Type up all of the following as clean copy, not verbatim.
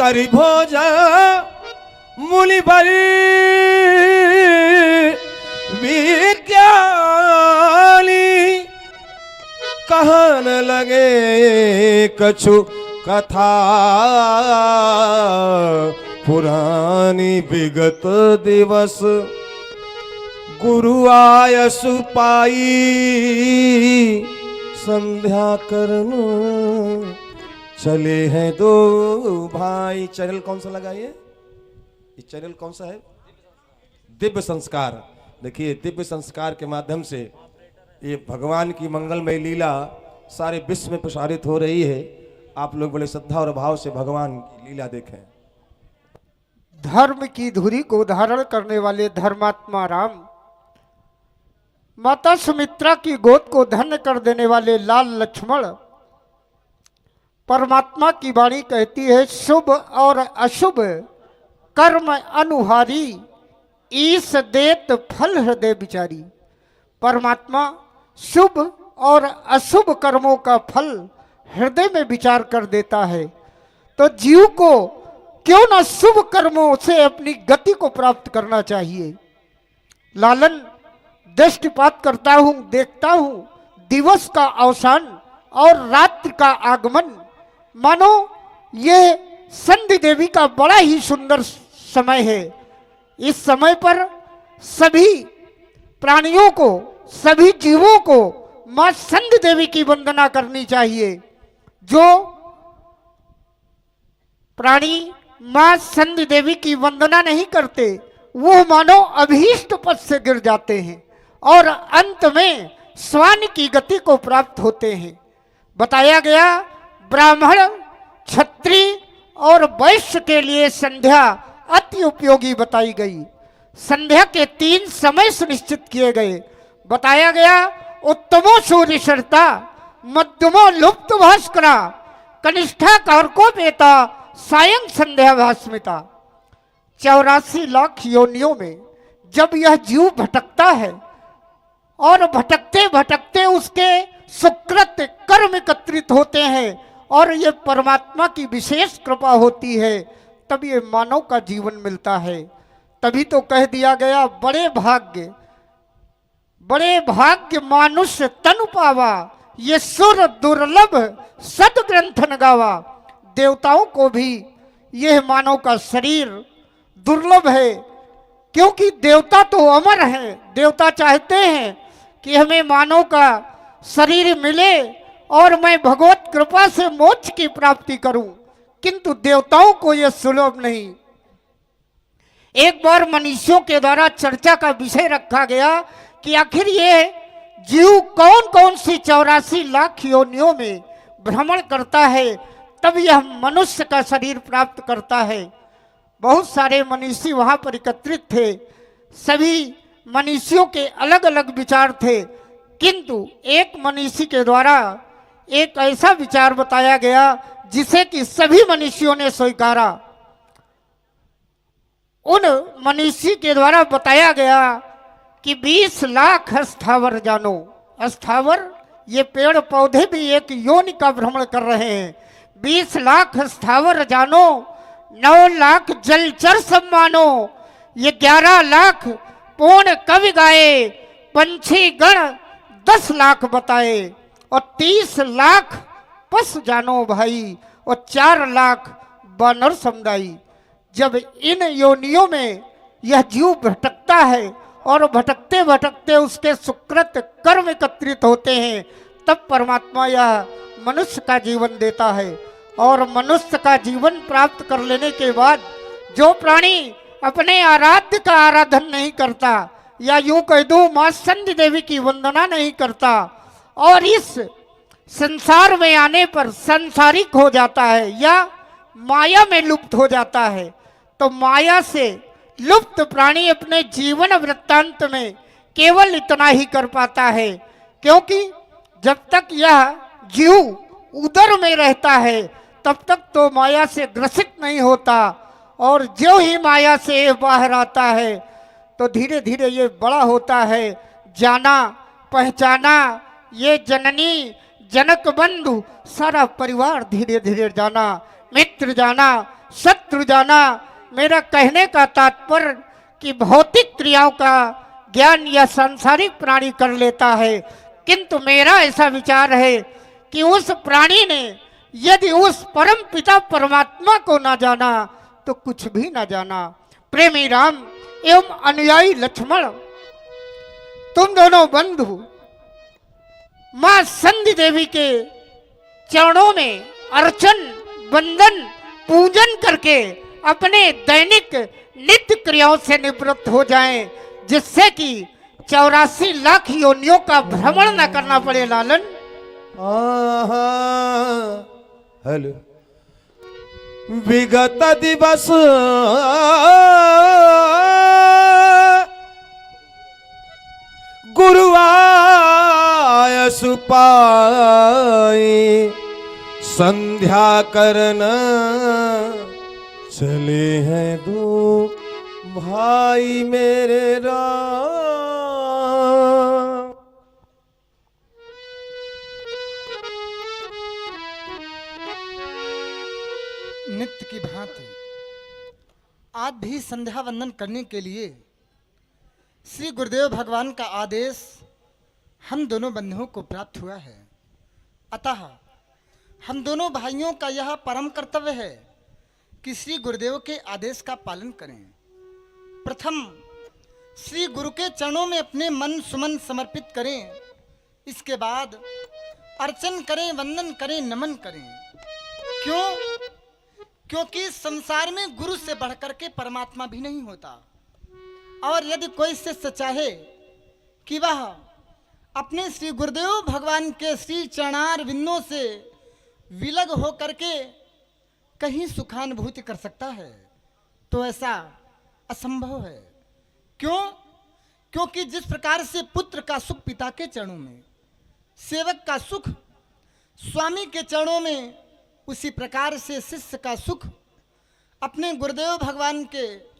करि भोज मुनि बरी विज्ञानी कहन लगे कछु कथा पुरानी विगत दिवस गुरु आयसु पाई संध्या करन चले हैं दो भाई। चैनल कौन सा लगा ये चैनल कौन सा है? दिव्य संस्कार। देखिए दिव्य संस्कार के माध्यम से ये भगवान की मंगलमय लीला सारे विश्व में प्रसारित हो रही है। आप लोग बड़े श्रद्धा और भाव से भगवान की लीला देखें। धर्म की धुरी को धारण करने वाले धर्मात्मा राम, माता सुमित्रा की गोद को धन्य कर देने वाले लाल लक्ष्मण, परमात्मा की वाणी कहती है शुभ और अशुभ कर्म अनुहारी ईस देत फल हृदय विचारी। परमात्मा शुभ और अशुभ कर्मों का फल हृदय में विचार कर देता है। तो जीव को क्यों न शुभ कर्मों से अपनी गति को प्राप्त करना चाहिए। लालन दृष्टिपात करता हूं, देखता हूं दिवस का अवसान और रात्रि का आगमन, मानो ये संधि देवी का बड़ा ही सुंदर समय है। इस समय पर सभी प्राणियों को, सभी जीवों को मां संधि देवी की वंदना करनी चाहिए। जो प्राणी मां संधि देवी की वंदना नहीं करते वो मानो अभीष्ट पद से गिर जाते हैं और अंत में स्वान की गति को प्राप्त होते हैं। बताया गया ब्राह्मण, क्षत्रिय और वैश्य के लिए संध्या अति उपयोगी बताई गई। संध्या के 3 समय सुनिश्चित किए गए। बताया गया उत्तमो सूर्यशर्ता, मध्यमो लुप्त भास्करा, कनिष्ठा कारको पेता, सायं संध्या भास्मिता। 84 लाख योनियों में जब यह जीव भटकता है और भटकते भटकते उसके सुकृत कर्म एकत्रित होते हैं और ये परमात्मा की विशेष कृपा होती है, तब ये मानव का जीवन मिलता है। तभी तो कह दिया गया बड़े भाग्य मानुष्य तनु पावा, ये सुर दुर्लभ सदग्रंथन गावा। देवताओं को भी यह मानव का शरीर दुर्लभ है, क्योंकि देवता तो अमर हैं। देवता चाहते हैं कि हमें मानव का शरीर मिले और मैं भगवत कृपा से मोक्ष की प्राप्ति करूं, किंतु देवताओं को यह सुलभ नहीं। एक बार मनुष्यों के द्वारा चर्चा का विषय रखा गया कि आखिर ये जीव कौन कौन सी 84 लाख योनियों में भ्रमण करता है, तब यह मनुष्य का शरीर प्राप्त करता है। बहुत सारे मनीषी वहां पर एकत्रित थे। सभी मनीषियों के अलग अलग विचार थे, किंतु एक मनीषी के द्वारा एक ऐसा विचार बताया गया जिसे कि सभी मनीषियों ने स्वीकारा। उन मनीषी के द्वारा बताया गया कि 20 लाख स्थावर जानो। स्थावर ये पेड़ पौधे भी एक योनि का भ्रमण कर रहे हैं। 20 लाख स्थावर जानो, 9 लाख जलचर सम्मानो, ये 11 लाख पूर्ण कवि गाए, पंछी गण 10 लाख बताए और 30 लाख पशु जानो भाई और 4 लाख वानर समुदाय। जब इन योनियों में यह जीव भटकता है और भटकते भटकते उसके सुकृत कर्म एकत्रित होते हैं, तब परमात्मा यह मनुष्य का जीवन देता है। और मनुष्य का जीवन प्राप्त कर लेने के बाद जो प्राणी अपने आराध्य का आराधन नहीं करता, या यूं कह दूं मां संधि देवी की वंदना नहीं करता और इस संसार में आने पर संसारिक हो जाता है या माया में लुप्त हो जाता है, तो माया से लुप्त प्राणी अपने जीवन वृत्तांत में केवल इतना ही कर पाता है, क्योंकि जब तक यह जीव उदर में रहता है तब तक तो माया से ग्रसित नहीं होता, और जो ही माया से बाहर आता है तो धीरे धीरे ये बड़ा होता है। जाना पहचाना ये जननी जनक बंधु सारा परिवार धीरे धीरे जाना, मित्र जाना, शत्रु जाना। मेरा कहने का तात्पर्य कि भौतिक क्रियाओं का ज्ञान यह सांसारिक प्राणी कर लेता है, किंतु मेरा ऐसा विचार है कि उस प्राणी ने यदि उस परम पिता परमात्मा को ना जाना तो कुछ भी ना जाना। प्रेमी राम एवं अनुयायी लक्ष्मण, तुम दोनों बंधु मां संधि देवी के चरणों में अर्चन वंदन पूजन करके अपने दैनिक नित्य क्रियाओं से निवृत्त हो जाएं, जिससे कि 84 लाख योनियों का भ्रमण न करना पड़े। लालन हेलो विगत दिवस गुरुवाय सुपाई संध्या करन चले हैं दो भाई मेरे राम। नित्य की भांति आज भी संध्या वंदन करने के लिए श्री गुरुदेव भगवान का आदेश हम दोनों बंधुओं को प्राप्त हुआ है। अतः हम दोनों भाइयों का यह परम कर्तव्य है कि श्री गुरुदेव के आदेश का पालन करें। प्रथम श्री गुरु के चरणों में अपने मन सुमन समर्पित करें, इसके बाद अर्चन करें, वंदन करें, नमन करें। क्यों? क्योंकि संसार में गुरु से बढ़कर के परमात्मा भी नहीं होता। और यदि कोई शिष्य चाहे कि वह अपने श्री गुरुदेव भगवान के श्री चरणार विंदों से विलग हो करके कहीं सुखानुभूति कर सकता है, तो ऐसा असंभव है। क्यों? क्योंकि जिस प्रकार से पुत्र का सुख पिता के चरणों में, सेवक का सुख स्वामी के चरणों में, उसी प्रकार से शिष्य का सुख अपने गुरुदेव भगवान के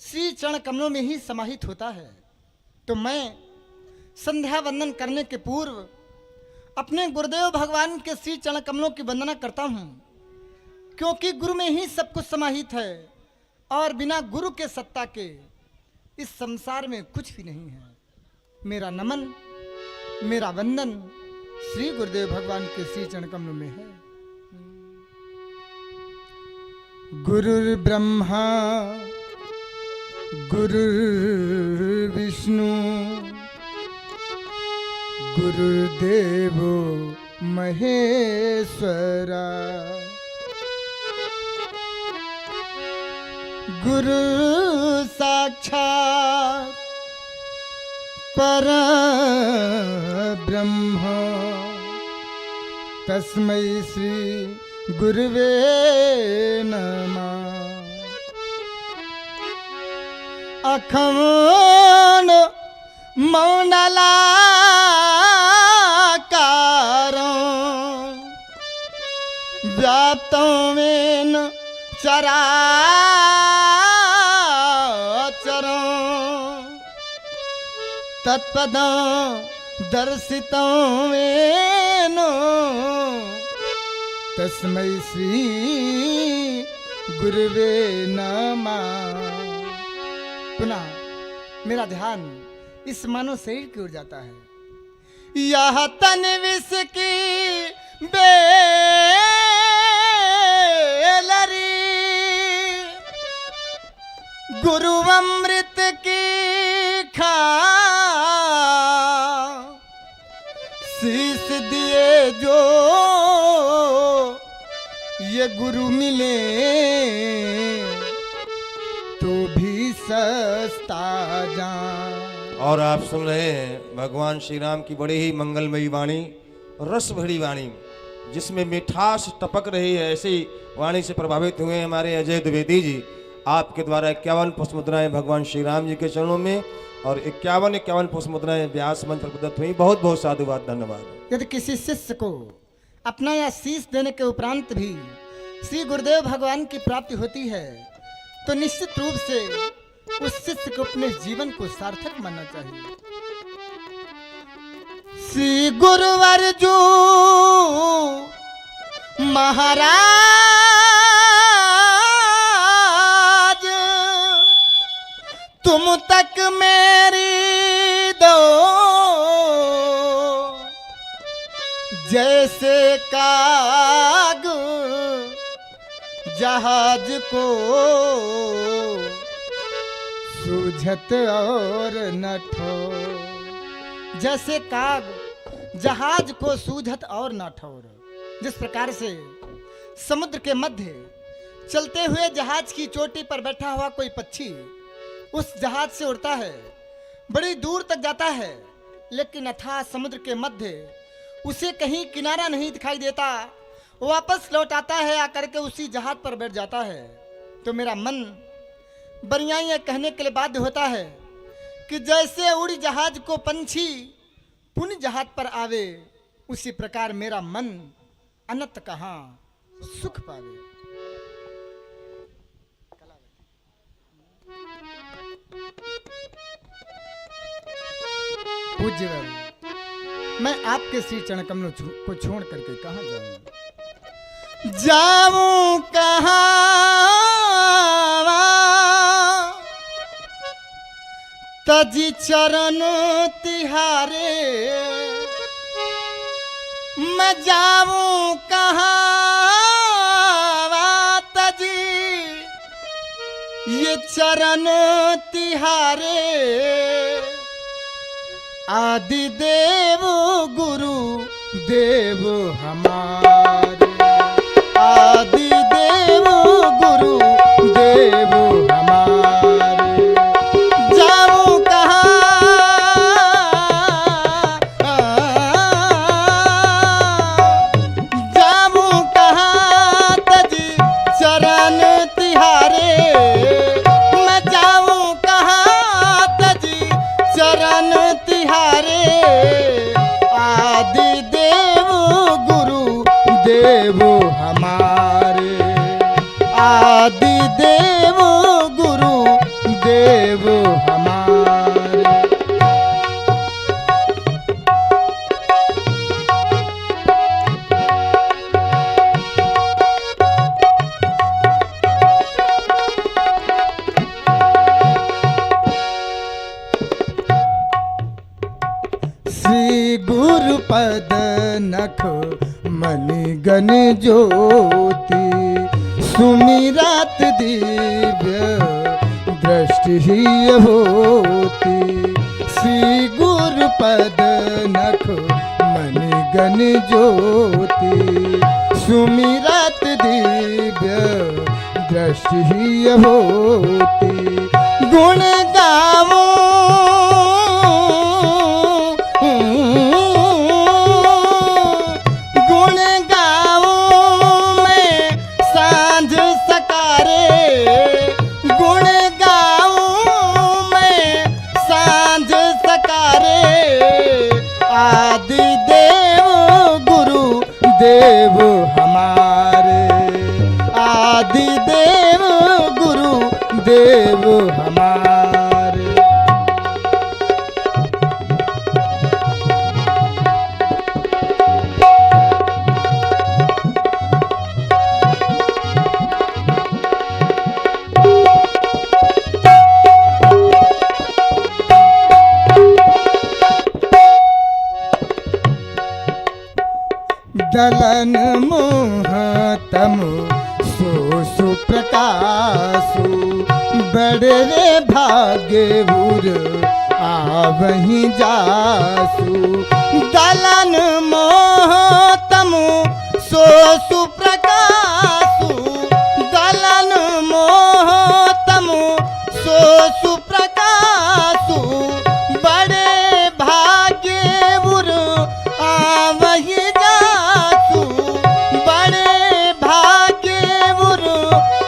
श्री चरण कमलों में ही समाहित होता है। तो मैं संध्या वंदन करने के पूर्व अपने गुरुदेव भगवान के श्री चरण कमलों की वंदना करता हूँ, क्योंकि गुरु में ही सब कुछ समाहित है और बिना गुरु के सत्ता के इस संसार में कुछ भी नहीं है। मेरा नमन, मेरा वंदन श्री गुरुदेव भगवान के श्री चरण कमलों में है। गुरुर्ब्रह्मा गुरुर्विष्णु गुरुर्देवो महेश्वरा गुरु साक्षात् परब्रह्म तस्मै श्री गुरुवे नमः। अखंड मौनलाकारं व्याप्तं येन चराचरं तत्पदं दर्शितं येन तस्मै श्री गुरुवे नमः। पुनः मेरा ध्यान इस मानव शरीर की ओर जाता है। यह तन विष की बेलरी गुरु अमृत की खा शीश दिए जो ये गुरु मिले तो भी सस्ता जान। और आप सुन रहे हैं भगवान श्री राम की बड़ी ही मंगलमयी वाणी, रस भरी वाणी, जिसमें मिठास टपक रही है। ऐसी वाणी से प्रभावित हुए हमारे अजय द्विवेदी जी। आपके द्वारा 51 पुष्प मुद्राएं भगवान श्री राम जी के चरणों में और 51 पुष्प मुद्राएं व्यास मंच पर प्रदत्त हुई। बहुत बहुत साधुवाद, धन्यवाद। यदि किसी शिष्य को अपना यह शीश देने के उपरांत भी श्री गुरुदेव भगवान की प्राप्ति होती है, तो निश्चित रूप से उस शिष्य को अपने जीवन को सार्थक मानना चाहिए। श्री गुरुवर जो महाराज जैसे काग जहाज को सूझत और न ठोर। जैसे काग जहाज को सूझत और न ठोर। जिस प्रकार से समुद्र के मध्य चलते हुए जहाज की चोटी पर बैठा हुआ कोई पक्षी उस जहाज से उड़ता है, बड़ी दूर तक जाता है, लेकिन अथाह समुद्र के मध्य उसे कहीं किनारा नहीं दिखाई देता, वापस लौट आता है, आकर के उसी जहाज पर बैठ जाता है। तो मेरा मन बरियां कहने के लिए बाध्य होता है कि जैसे उड़ी जहाज को पंछी पुण्य जहाज पर आवे, उसी प्रकार मेरा मन अनंत कहाँ सुख पावे। पूज्य मैं आपके श्री चरण कमलों को छोड़ करके कहाँ जाऊं? जाऊं कहाँ तजी चरण तिहारे, मैं जाऊं कहाँ तजी ये चरण तिहारे। आदि देव गुरु देव हमारे, आदि देव गुरु देव हमारे। जाऊं कहाँ जाऊं कहाँ तजी चरण तिहारे, मैं जाऊं कहाँ तजी चरण तिहारे। आदि देव गुरु देव हमारे, आदि देव गुरु देव हमारे। श्री गुरु पद नख मणि गण ज्योति, सुमिरत दिव्य दृष्टि ही होती। श्री गुरु पद नख मणि गण ज्योति, सुमिरत दिव्य दृष्टि ही होती। गुण गावो गुण गाऊं मैं सांझ सकारे, गुण गाऊं मैं सांझ सकारे। आदि देव गुरु देव हमारे, आदि देव गुरु देव हमारे। दलन मोह तम सो सुप्रकाशु, बड़े रे भाग्य उर आवहीं जासु। दलन मोह तम सो सुप्रकाशु, दलन मोह तम सो सुप्रकाशु। बड़े भाग्य उर आवहीं जासु, बड़े भाग्य उर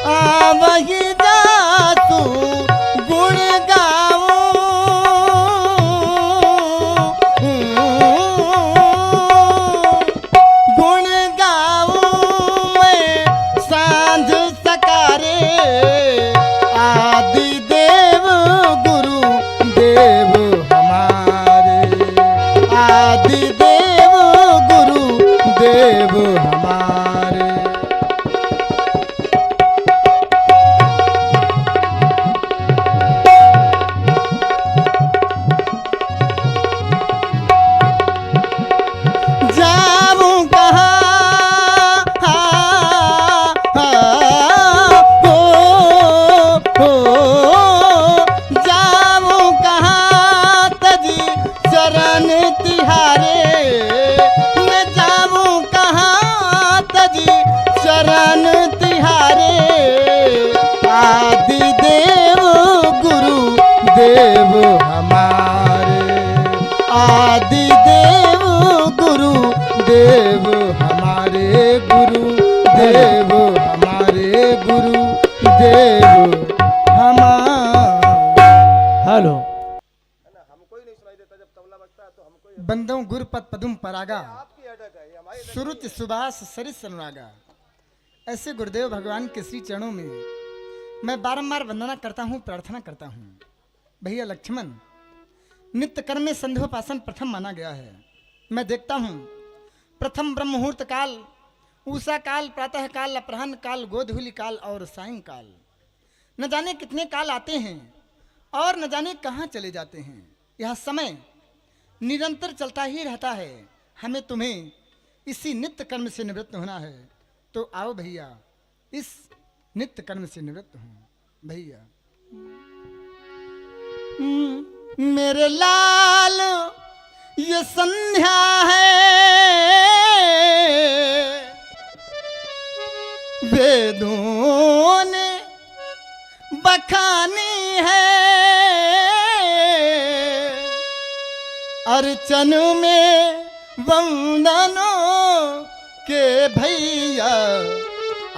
आवहीं जासु। गुण गाऊं गुण गाऊं मैं सांझ सकारे। आदि देव गुरु देव हमारे, आदि देव गुरु देव हमारे। जाऊं देव हमारे गुरु देव हमारे गुरु देव हमारे। हेलो। बंदों गुरुपद पदुम परागा सुरुचि सुभाष सरिस अनुरागा। ऐसे गुरुदेव भगवान के श्री चरणों में मैं बारंबार वंदना करता हूँ, प्रार्थना करता हूँ। भैया लक्ष्मण, नित्य कर्म में संध्योपासन प्रथम माना गया है। मैं देखता हूँ प्रथम ब्रह्म मुहूर्त काल, उषा काल, प्रातः काल, अपराह्न काल, गोधूलि काल और सायं काल, न जाने कितने काल आते हैं और न जाने कहाँ चले जाते हैं। यह समय निरंतर चलता ही रहता है। हमें तुम्हें इसी नित्य कर्म से निवृत्त होना है, तो आओ भैया इस नित्य कर्म से निवृत्त हो। भैया मेरे लाल ये संध्या है, वेदों ने बखानी है, अर्चन में वंदनों के भैया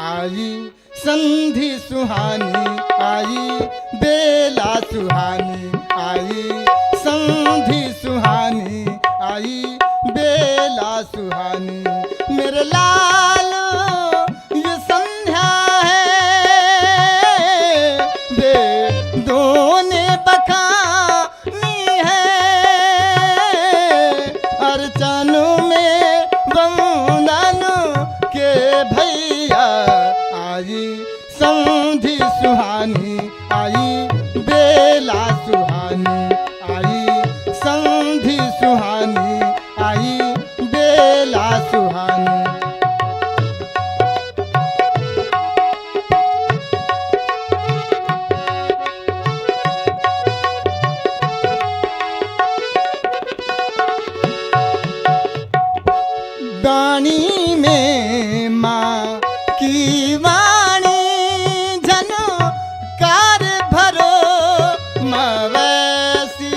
आई संधि सुहानी, आई बेला सुहानी, आई संधि सुहानी, आई बेला सुहानी। मेरे लाल ये संध्या है, वेदों ने बखानी है, अर्चनों में वंदन के भैया आई संधि सुहानी, आई बेला सुहानी, आई संधि सुहानी, आई बेला सुहानी। वाणी में माँ की वाणी झनकार भरो मवैसी,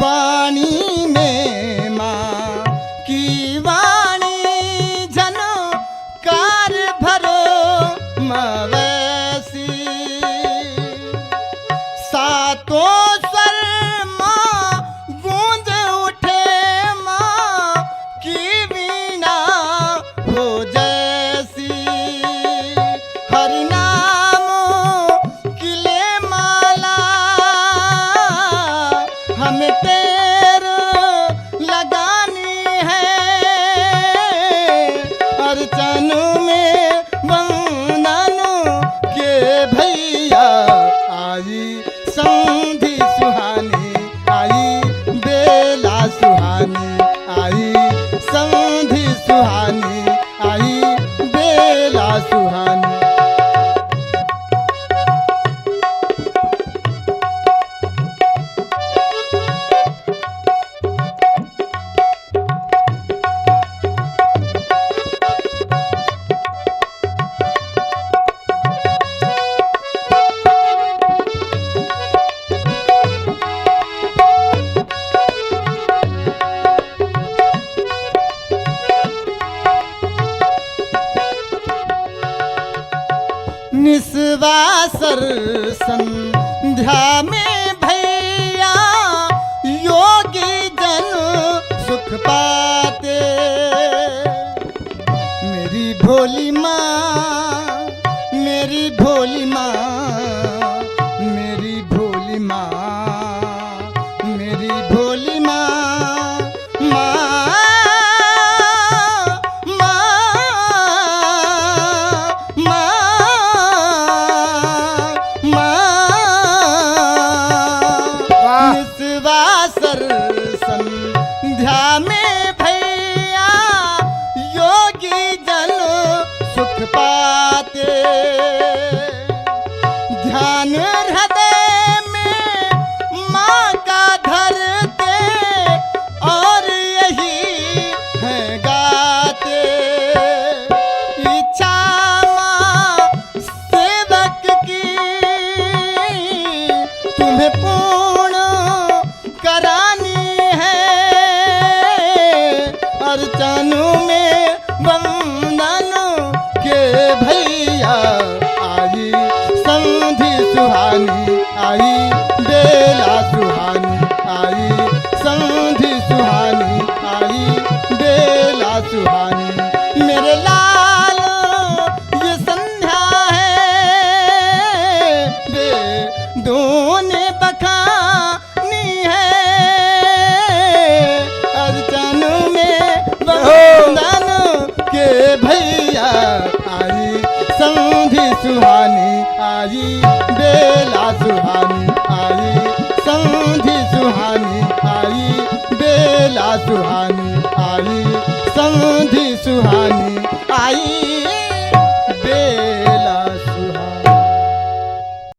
वाणी में माँ की वाणी झनकार भरो मवैसी। सातों स्वर माँ गूंज उठे, माँ की वीणा हो जैसी, हरि नाम किले माला हमें टेर लगानी है, अर्चन में वंदन के भैया आई संधि सुहानी, आई बेला सुहानी, आई संधि सुहानी, आई बेला सुहानी। निस्वासर संध्या में भैया योगी जन सुख पाते, मेरी भोली माँ, मेरी भोली माँ, मेरी भोली माँ, मेरी भोली माँ, माँ, माँ, माँ, सुहानी मेरे लाल ये संध्या है बेदूने बखानी है अर्चन में बंधन के भैया आई संधि सुहानी आई बेला सुहानी आई संधि सुहानी आई बेला सुहानी आई संधि सुहानी आई